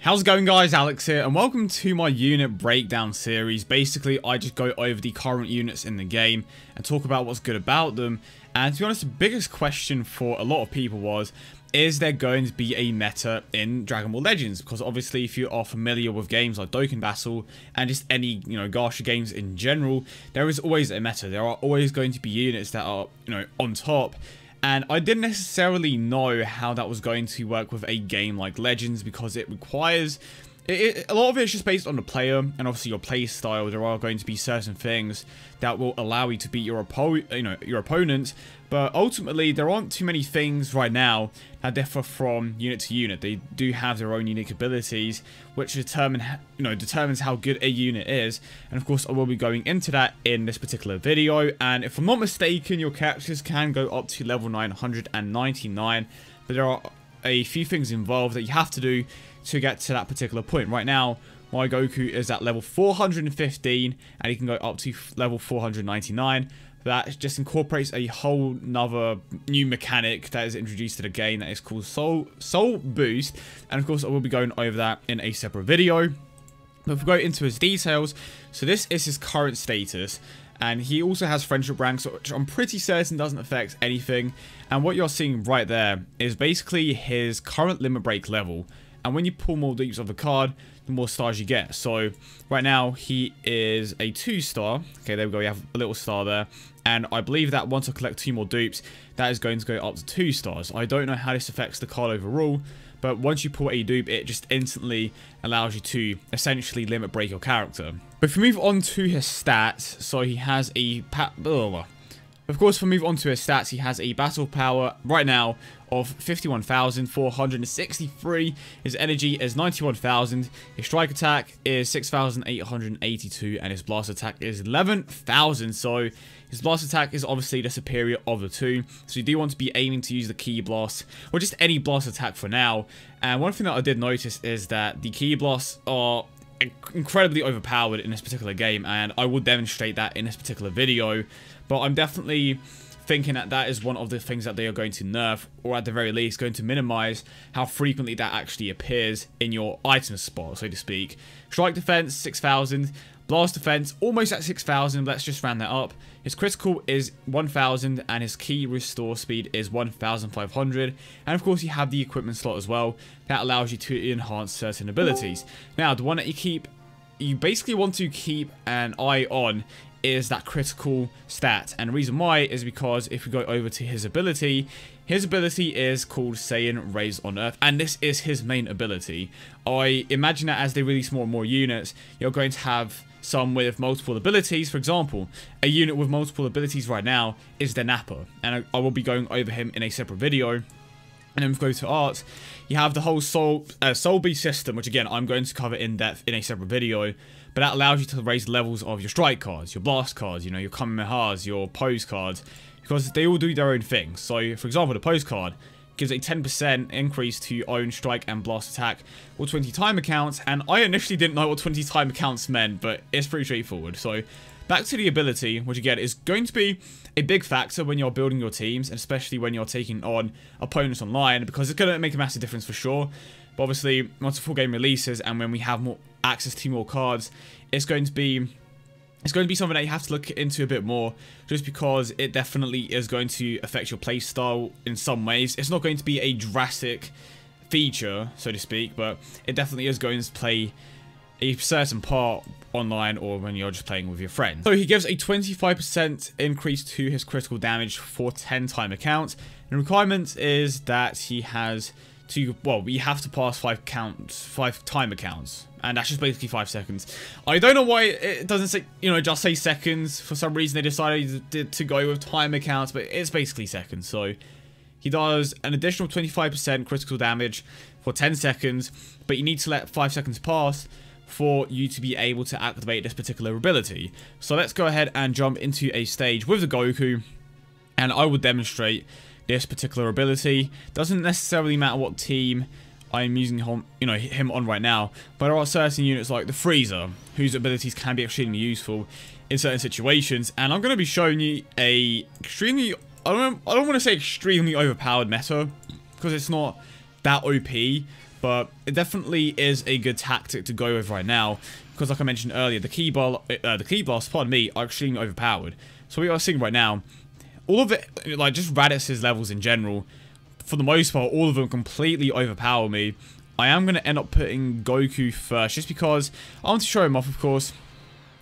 How's it going, guys? Alex here, and welcome to my unit breakdown series. Basically, I just go over the current units in the game and talk about what's good about them. And to be honest, the biggest question for a lot of people was, is there going to be a meta in Dragon Ball Legends? Because obviously, if you are familiar with games like Dokkan Battle and just any, Gacha games in general, there is always a meta. There are always going to be units that are, on top. And I didn't necessarily know how that was going to work with a game like Legends, because it requires... a lot of it is just based on the player and obviously your play style. There are going to be certain things that will allow you to beat your opponent, but ultimately there aren't too many things right now that differ from unit to unit. They do have their own unique abilities, which determines how good a unit is. And of course, I will be going into that in this particular video. And if I'm not mistaken, your characters can go up to level 999, but there are a few things involved that you have to do to get to that particular point. Right now, my Goku is at level 415, and he can go up to level 499. That just incorporates a whole nother new mechanic that is introduced to the game that is called Soul Boost. And of course, I will be going over that in a separate video. But if we go into his details, so this is his current status. And he also has friendship ranks, which I'm pretty certain doesn't affect anything. And what you're seeing right there is basically his current limit break level. And when you pull more dupes of the card, the more stars you get. So right now he is a 2-star. Okay, there we go. We have a little star there. And I believe that once I collect 2 more dupes, that is going to go up to 2 stars. I don't know how this affects the card overall, but once you pull a dupe, it just instantly allows you to essentially limit break your character. But if we move on to his stats, so he has a... Of course, if we move on to his stats, he has a battle power right now of 51,463. His energy is 91,000. His strike attack is 6,882, and his blast attack is 11,000. So his blast attack is obviously the superior of the two. So you do want to be aiming to use the Ki Blast, or just any blast attack for now. And one thing that I did notice is that the Ki Blasts are incredibly overpowered in this particular game, and I will demonstrate that in this particular video. But I'm definitely thinking that that is one of the things that they are going to nerf, or at the very least going to minimize how frequently that actually appears in your item spot, so to speak. Strike defense 6,000, blast defense almost at 6,000. Let's just round that up. His critical is 1,000, and his key restore speed is 1,500. And of course, you have the equipment slot as well that allows you to enhance certain abilities. Now, the one that you basically want to keep an eye on is that critical stat. And the reason why is because if we go over to his ability is called Saiyan Raised on Earth, and this is his main ability. I imagine that as they release more and more units, you're going to have some with multiple abilities. For example, a unit with multiple abilities right now is the Nappa, and I will be going over him in a separate video. And then we go to art. You have the whole Soul Beast system, which again I'm going to cover in depth in a separate video. But that allows you to raise levels of your strike cards, your blast cards, your Kamehamehas, your pose cards, because they all do their own thing. So, for example, the pose card gives a 10% increase to your own strike and blast attack, or 20 timer counts. And I initially didn't know what 20 timer counts meant, but it's pretty straightforward. So, back to the ability, which again is going to be a big factor when you're building your teams, and especially when you're taking on opponents online, because it's going to make a massive difference for sure. But obviously, once the full game releases and when we have more access to more cards, it's going to be something that you have to look into a bit more, just because it definitely is going to affect your play style in some ways. It's not going to be a drastic feature, so to speak, but it definitely is going to play a certain part online or when you're just playing with your friends. So he gives a 25% increase to his critical damage for 10 timer counts. And the requirement is that he has to, well, you have to pass 5 timer counts, and that's just basically 5 seconds. I don't know why it doesn't say, just say seconds. For some reason they decided to go with timer counts, but it's basically seconds. So he does an additional 25% critical damage for 10 seconds, but you need to let 5 seconds pass for you to be able to activate this particular ability. So let's go ahead and jump into a stage with the Goku, and I will demonstrate this particular ability. Doesn't necessarily matter what team I'm using him on right now, but there are certain units like the Freezer whose abilities can be extremely useful in certain situations, and I'm going to be showing you a extremely, I don't want to say extremely overpowered meta, because it's not that OP, but it definitely is a good tactic to go with right now, because like I mentioned earlier, the key blasts, pardon me, are extremely overpowered. So we are seeing right now, all of it, like just Raditz' levels in general, for the most part, all of them completely overpower me. I am going to end up putting Goku first, just because I want to show him off, of course,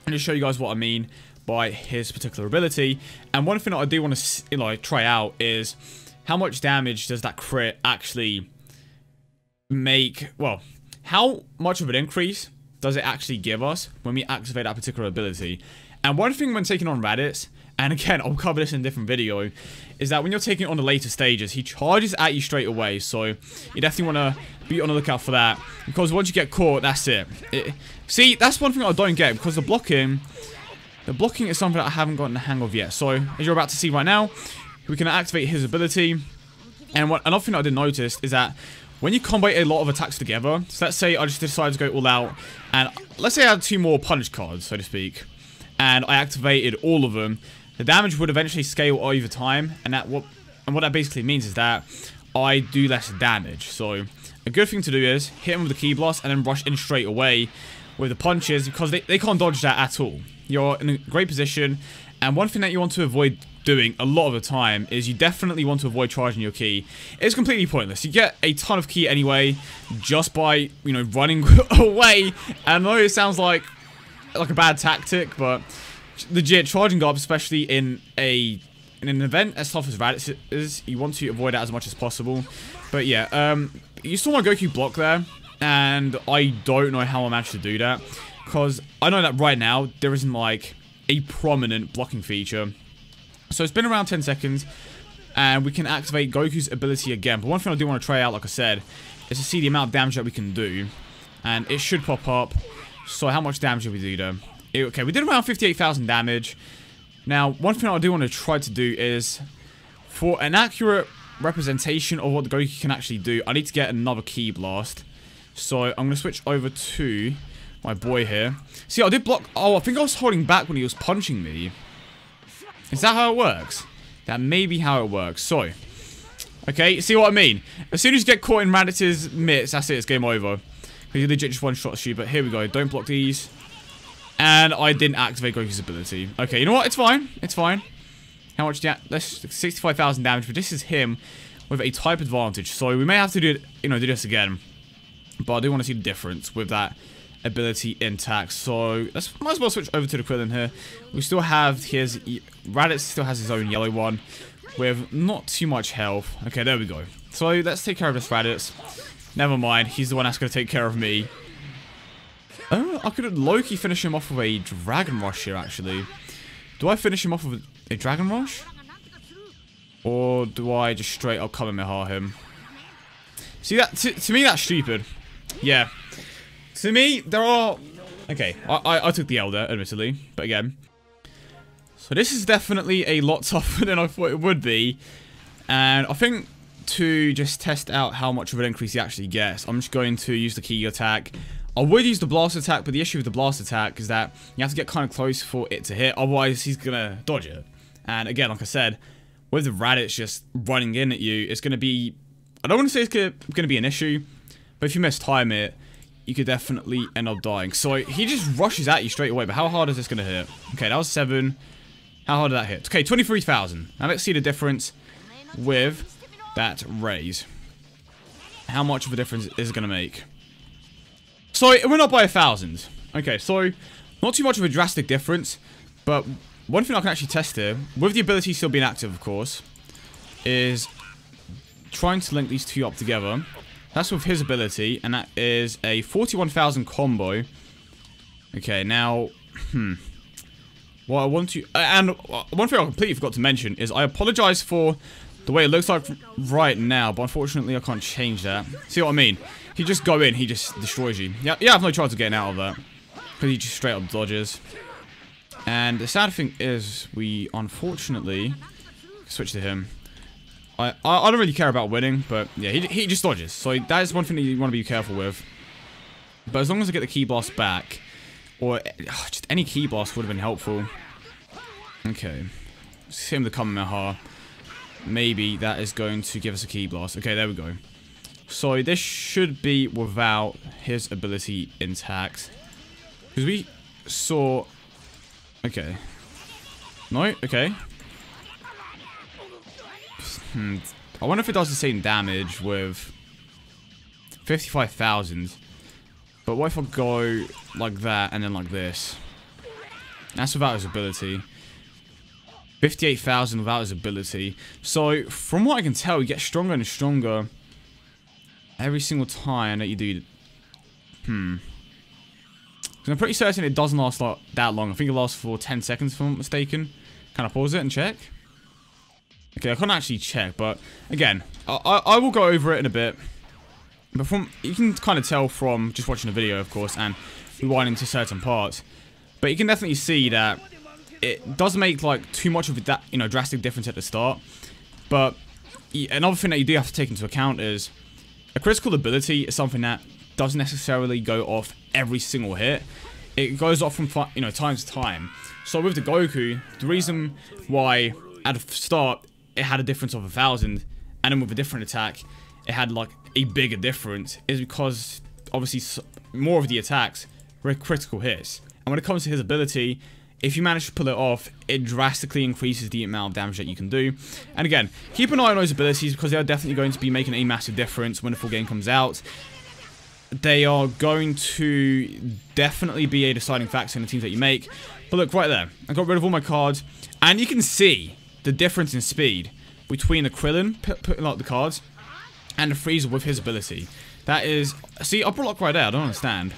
and just show you guys what I mean by his particular ability. And one thing that I do want to try out is how much damage does that crit actually make. Well, how much of an increase does it actually give us when we activate that particular ability? And one thing when taking on Raditz, and again I'll cover this in a different video, is that when you're taking it on the later stages, he charges at you straight away. So you definitely want to be on the lookout for that, because once you get caught, that's it. See, that's one thing I don't get, because the blocking is something that I haven't gotten the hang of yet. So as you're about to see right now, we can activate his ability. And another thing I did notice is that when you combo a lot of attacks together, so let's say I just decided to go all out, and let's say I had 2 more punch cards, so to speak, and I activated all of them, the damage would eventually scale over time, and what that basically means is that I do less damage. So a good thing to do is hit him with the key blast and then rush in straight away with the punches, because they can't dodge that at all. You're in a great position, and one thing that you want to avoid doing a lot of the time is you definitely want to avoid charging your ki. It's completely pointless. You get a ton of ki anyway just by, running away. And I know it sounds like a bad tactic, but legit, charging up, especially in an event as tough as Raditz is, you want to avoid that as much as possible. But yeah, you saw my Goku block there, and I don't know how I managed to do that, because I know that right now there isn't like a prominent blocking feature. So it's been around 10 seconds, and we can activate Goku's ability again. But one thing I do want to try out, like I said, is to see the amount of damage that we can do. And it should pop up. So how much damage did we do there? Okay, we did around 58,000 damage. Now, one thing I do want to try to do is, for an accurate representation of what the Goku can actually do, I need to get another Ki Blast. So I'm going to switch over to my boy here. See, I did block. Oh, I think I was holding back when he was punching me. Is that how it works? That may be how it works. So, okay, see what I mean? As soon as you get caught in Raditz's mitts, that's it, it's game over. Because you legit just one-shot you, but here we go. Don't block these. And I didn't activate Goku's ability. Okay, you know what? It's fine. It's fine. How much damage? That's 65,000 damage, but this is him with a type advantage. So we may have to do it, do this again. But I do want to see the difference with that ability intact. So let's might as well switch over to the Krillin here. We still have his Raditz still has his own yellow one with not too much health. Okay, there we go. So let's take care of this Raditz. Never mind, he's the one that's going to take care of me. Oh, I could low-key finish him off with a Dragon Rush here, actually. Do I finish him off with a Dragon Rush? Or do I just straight up Kamehameha him? See, that to me, that's stupid. Yeah. To me, there are... Okay, I took the L there, admittedly. But again. So this is definitely a lot tougher than I thought it would be. And I think to just test out how much of an increase he actually gets, I'm just going to use the Ki attack. I would use the blast attack, but the issue with the blast attack is that you have to get kind of close for it to hit. Otherwise, he's going to dodge it. And again, like I said, with the Raditz just running in at you, it's going to be... I don't want to say it's going to be an issue, but if you mistime it, you could definitely end up dying. So he just rushes at you straight away, but how hard is this going to hit? Okay, that was 7. How hard did that hit? Okay, 23,000. Now let's see the difference with that raise. How much of a difference is it going to make? So it went up by 1,000. Okay, so not too much of a drastic difference, but one thing I can actually test here, with the ability still being active, of course, is trying to link these two up together. That's with his ability, and that is a 41,000 combo. Okay, now, what I want to... And one thing I completely forgot to mention is I apologize for the way it looks like right now, but unfortunately I can't change that. See what I mean? If you just go in, he just destroys you. Yeah, you have no chance of getting out of that, because he just straight up dodges. And the sad thing is, we unfortunately switch to him. I don't really care about winning, but yeah, he just dodges. So that is one thing that you want to be careful with. But as long as I get the Ki Blast back, or just any Ki Blast would have been helpful. Okay, let's hit him the Kamehameha. Maybe that is going to give us a Ki Blast. Okay, there we go. So this should be without his ability intact. Because we saw... Okay. No? Okay. I wonder if it does the same damage with 55,000. But what if I go like that and then like this? That's without his ability. 58,000 without his ability. So, from what I can tell, he gets stronger and stronger every single time that you do... Because I'm pretty certain it doesn't last like that long. I think it lasts for 10 seconds if I'm not mistaken. Can I pause it and check? Okay, I can't actually check, but again, I will go over it in a bit. But from you can kind of tell from just watching the video, of course, and rewinding to certain parts. But you can definitely see that it does make like too much of a drastic difference at the start. But another thing that you do have to take into account is a critical ability is something that doesn't necessarily go off every single hit. It goes off from time to time. So with the Goku, the reason why at the start it had a difference of 1,000, and then with a different attack it had like a bigger difference, is because obviously more of the attacks were critical hits. And when it comes to his ability, if you manage to pull it off, it drastically increases the amount of damage that you can do. And again, keep an eye on those abilities because they are definitely going to be making a massive difference when the full game comes out. They are going to definitely be a deciding factor in the teams that you make. But look, right there, I got rid of all my cards, and you can see the difference in speed between the Krillin putting out the cards and the Frieza with his ability. That is... See, I brought luck right there. I don't understand.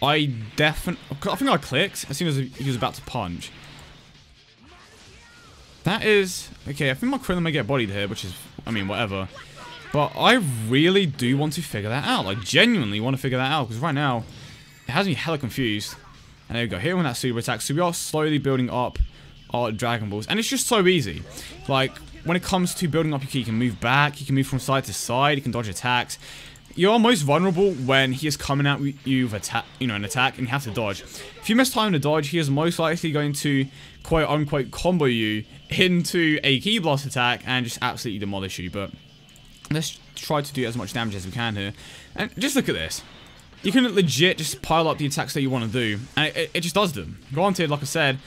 I think I clicked as soon as he was about to punch. That is... Okay, I think my Krillin may get bodied here, which is... I mean, whatever. But I really do want to figure that out. I genuinely want to figure that out, because right now, it has me hella confused. And there we go. Here on that super attack. So we are slowly building up our Dragon Balls. And it's just so easy. Like, when it comes to building up your ki, you can move back, you can move from side to side, you can dodge attacks. You're most vulnerable when he is coming at you with an attack, and you have to dodge. If you miss time to dodge, he is most likely going to quote-unquote combo you into a Ki Blast attack and just absolutely demolish you. But let's try to do as much damage as we can here. And just look at this. You can legit just pile up the attacks that you want to do, and it just does them. Granted, like I said,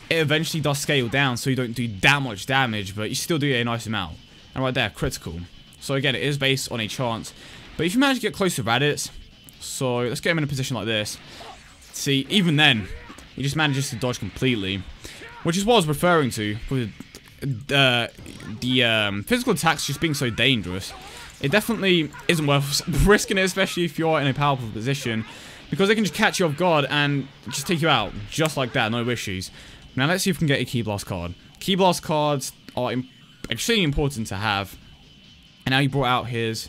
it eventually does scale down, so you don't do that much damage, but you still do a nice amount. And right there, critical. So again, it is based on a chance. But if you manage to get close to Raditz, so let's get him in a position like this. See, even then, he just manages to dodge completely. Which is what I was referring to, with the physical attacks just being so dangerous. It definitely isn't worth risking it, especially if you're in a powerful position. Because they can just catch you off guard and just take you out, just like that, no issues. Now let's see if we can get a Ki Blast card. Ki Blast cards are extremely important to have. And now he brought out his...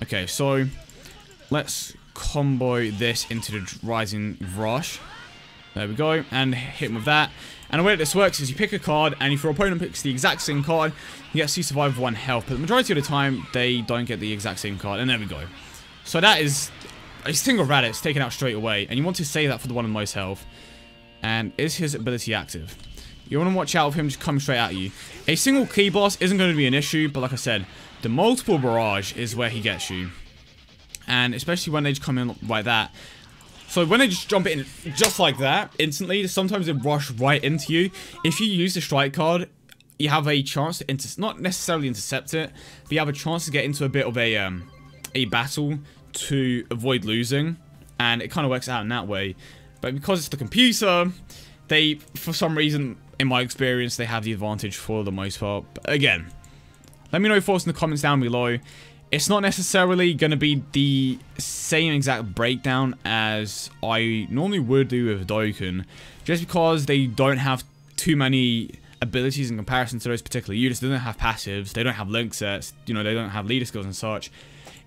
Okay, so let's combo this into the Rising Rush. There we go, and hit him with that. And the way that this works is you pick a card, and if your opponent picks the exact same card, he gets to survive with 1 health. But the majority of the time, they don't get the exact same card, and there we go. So that is a single Raditz taken out straight away, and you want to save that for the one with the most health. And is his ability active? You want to watch out for him just coming straight at you. A single Ki Blast isn't going to be an issue, but like I said, the multiple barrage is where he gets you. And especially when they just come in like that. So when they just jump in just like that, instantly, sometimes they rush right into you. If you use the strike card, you have a chance to not necessarily intercept it, but you have a chance to get into a bit of a battle to avoid losing. And it kind of works out in that way. But because it's the computer, they, for some reason, in my experience, they have the advantage for the most part. But again, let me know your thoughts in the comments down below. It's not necessarily going to be the same exact breakdown as I normally would do with Dokkan, just because they don't have too many abilities in comparison to those particular units. They don't have passives, they don't have link sets, they don't have leader skills and such.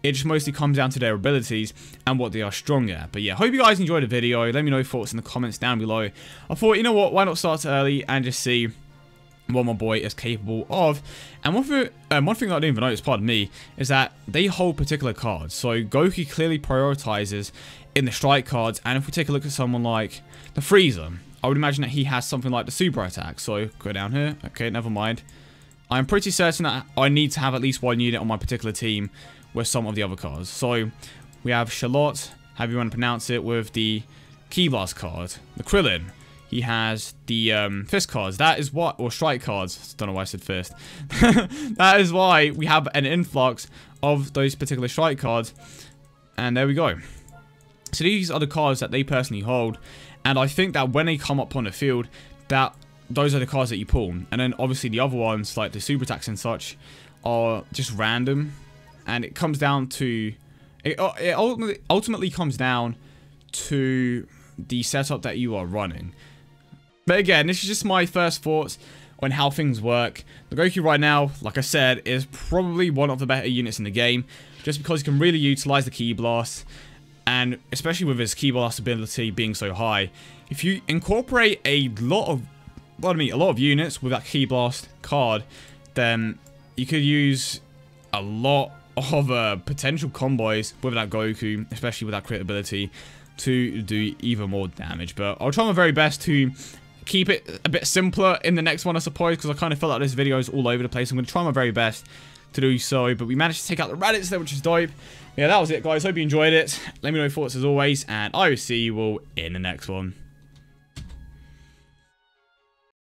It just mostly comes down to their abilities and what they are strong at. But yeah, hope you guys enjoyed the video. Let me know your thoughts in the comments down below. I thought, you know what, why not start early and just see what my boy is capable of. And one thing that I didn't even notice, pardon me, is that they hold particular cards. So Goku clearly prioritizes in the strike cards, and if we take a look at someone like the Frieza, I would imagine that he has something like the super attack. So go down here. Okay, never mind. I'm pretty certain that I need to have at least one unit on my particular team with some of the other cards. So we have Charlotte, however you want to pronounce it, with the Ki Blast card. The Krillin, he has the fist cards. That is what, or strike cards. Don't know why I said fist. That is why we have an influx of those particular strike cards. And there we go. So these are the cards that they personally hold. And I think that when they come up on the field, that those are the cards that you pull. And then obviously the other ones, like the super attacks and such, are just random. And it comes down to... It ultimately comes down to the setup that you are running. But again, this is just my first thoughts on how things work. The Goku right now, like I said, is probably one of the better units in the game, just because he can really utilize the Ki Blast, and especially with his Ki Blast ability being so high. If you incorporate a lot of units with that Ki Blast card, then you could use a lot of potential combos with that Goku, especially with that crit ability, to do even more damage. But I'll try my very best to keep it a bit simpler in the next one, I suppose, because I kind of feel like this video is all over the place. I'm going to try my very best to do so, but we managed to take out the Raditz there, which is dope. Yeah, that was it, guys. Hope you enjoyed it. Let me know your thoughts as always, and I will see you all in the next one.